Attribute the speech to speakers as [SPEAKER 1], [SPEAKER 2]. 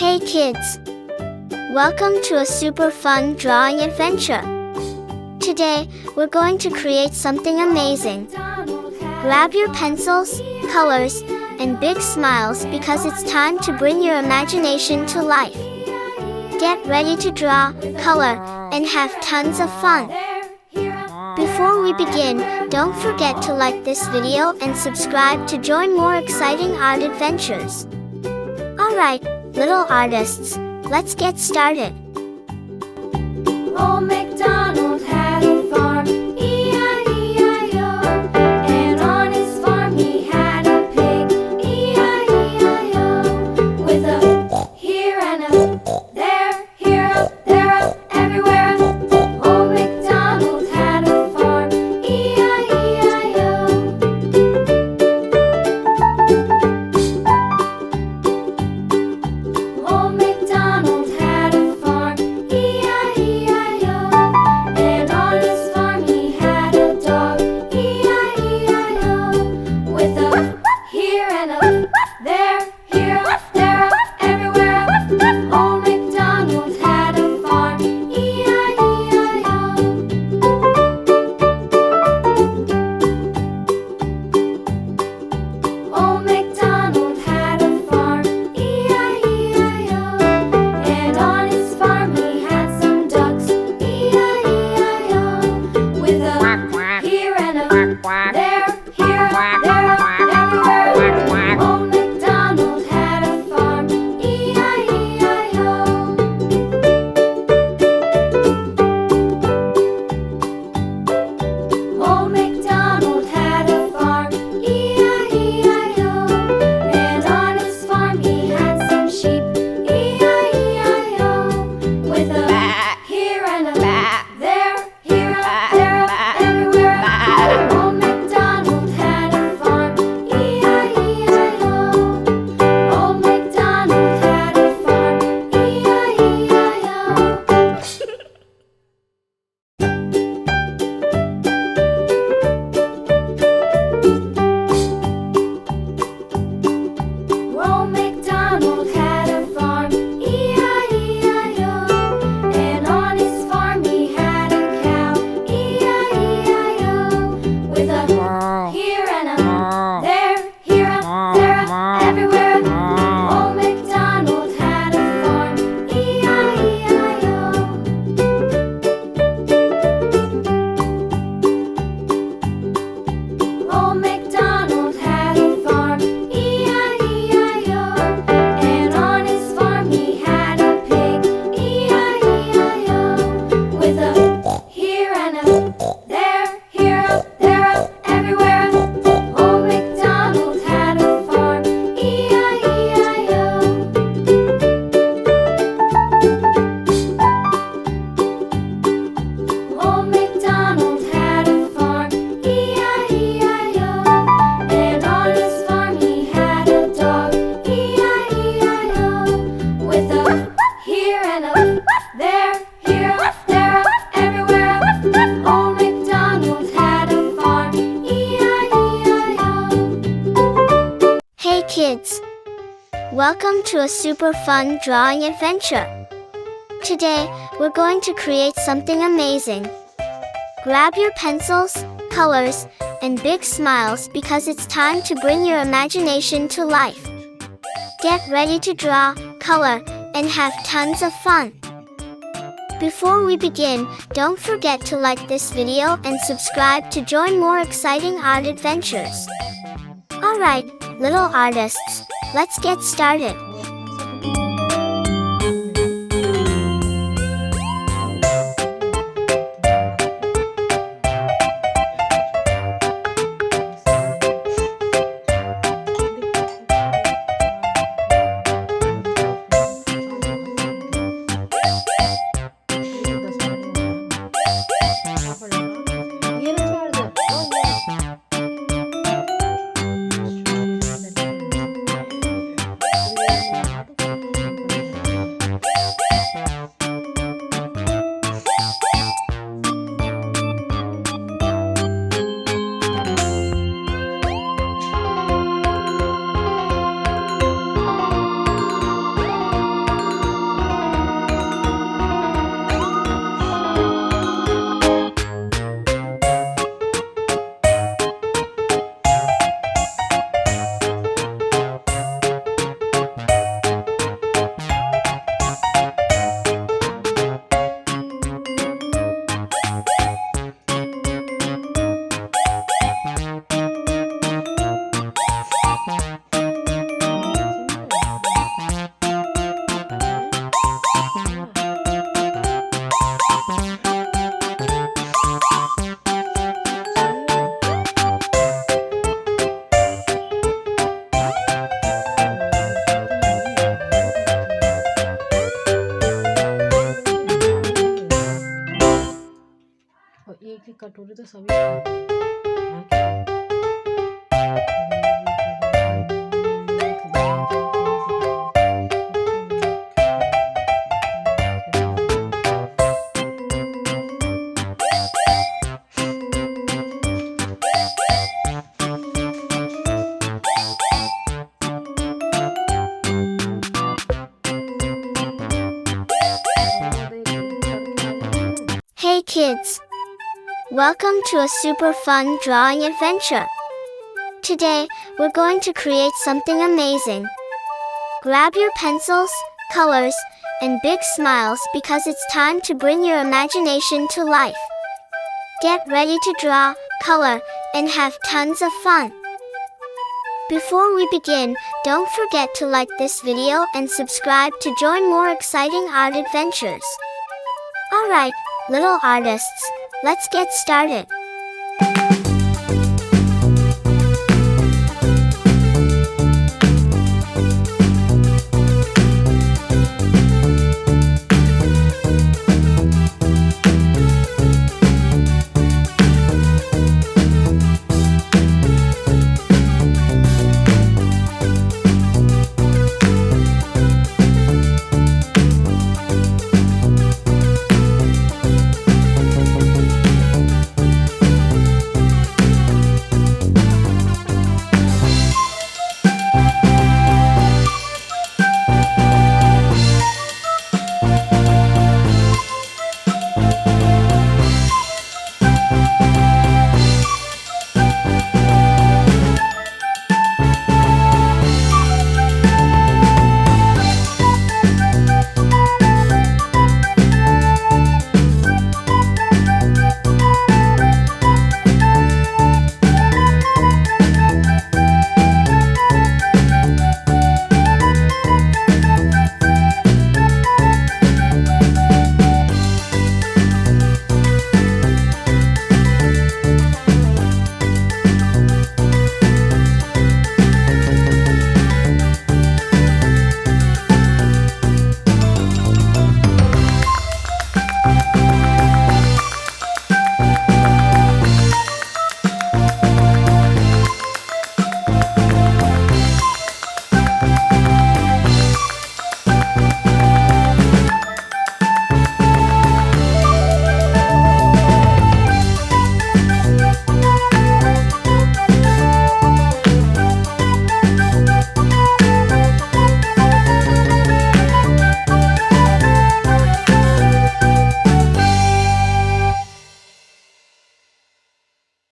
[SPEAKER 1] Hey kids! Welcome to a super fun drawing adventure. Today, we're going to create something amazing. Grab your pencils, colors, and big smiles because it's time to bring your imagination to life. Get ready to draw, color, and have tons of fun. Before we begin, don't forget to like this video and subscribe to join more exciting art adventures. Alright, little artists, let's get started.
[SPEAKER 2] Old MacDonald had a farm, E-I-E-I-O. And on his farm he had a pig, E-I-E-I-O. With a here and a there, here up, there up, everywhere. Old MacDonald had a farm, E-I-E-I-O. Old MacDonald had a farm, E-I-E-I-O. And on his farm he had a dog, E-I-E-I-O. With a here and a there, here up, there up, everywhere. Old MacDonald had a farm, E-I-E-I-O. Old MacDonald had a farm, E-I-E-I-O. And on his farm he had some ducks, E-I-E-I-O. With a here and a there, here, there, everywhere. Old MacDonald had a farm, E-I-E-I-O. Old MacDonald had a farm, E-I-E-I-O. And on his farm he had some sheep, E-I-E-I-O. With a here and a there, here, up, there, up, everywhere. Old MacDonald had a farm, E-I-E-I-O. Old MacDonald had a farm, E-I-E-I-O. Old MacDonald had a farm, E-I-E-I-O. And on his farm he had a cow, E-I-E-I-O. With a here and a there, here, up, there, up, everywhere. Old MacDonald had a farm, E-I-E-I-O. Old MacDonald had a farm, E-I-E-I-O. And on his farm he had a pig, E-I-E-I-O. With a here and a there, here, up, there, up, everywhere. Old MacDonald had a farm, E-I-E-I-O. Old MacDonald had a farm, E-I-E-I-O. And on his farm he had a dog, E-I-E-I-O. With a here and a there, here, up, there, up, everywhere. Old MacDonald had a farm, E-I-E-I-O.
[SPEAKER 1] Hey kids! Welcome to a super fun drawing adventure. Today, we're going to create something amazing. Grab your pencils, colors, and big smiles because it's time to bring your imagination to life. Get ready to draw, color, and have tons of fun. Before we begin, don't forget to like this video and subscribe to join more exciting art adventures. Alright, little artists, let's get started.
[SPEAKER 3] कि कटोरे तो सभी खाते हैं। हाँ क्या?
[SPEAKER 1] Hey kids! Welcome to a super fun drawing adventure. Today, we're going to create something amazing. Grab your pencils, colors, and big smiles because it's time to bring your imagination to life. Get ready to draw, color, and have tons of fun. Before we begin, don't forget to like this video and subscribe to join more exciting art adventures. Alright, little artists, let's get started.